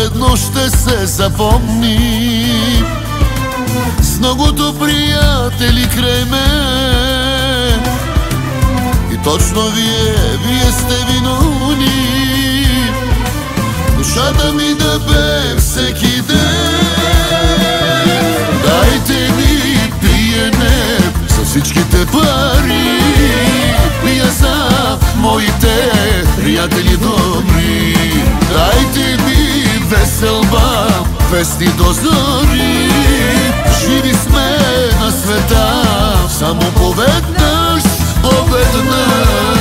едно ще се запомни с многото приятели край мен. И точно вие сте виновни душата ми да бе всеки ден. Дайте ми пиене за всичките пари, пия за моите приятели добри. Дайте ми веселба, песни до зори. Живи сме на света само поведнъж, поведнъж.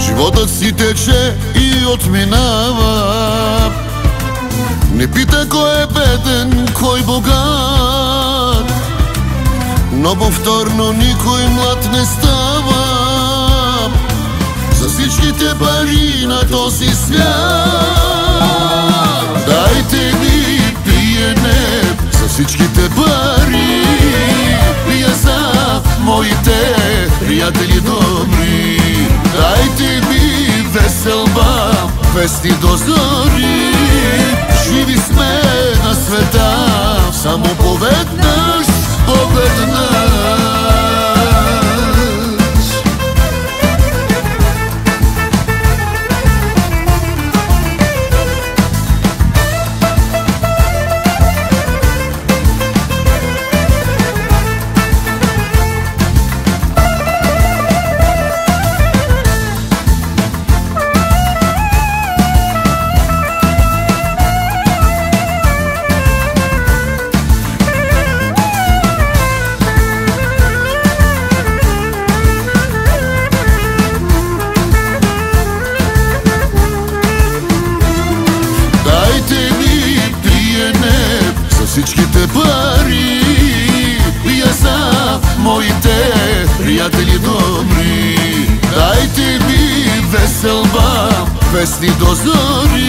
Животът си тече и отминава, не пита кой е беден, кой богат, но повторно никой млад не става. За всичките пари на този свят дайте ми пиене за всичките пари, пия за моите приятели добри. Дайте ми веселба, песни до зори. Живи сме на света само поведнъж, поведнъж. Всичките пари пия за моите приятели добри. Дайте ми веселба, песни до зори.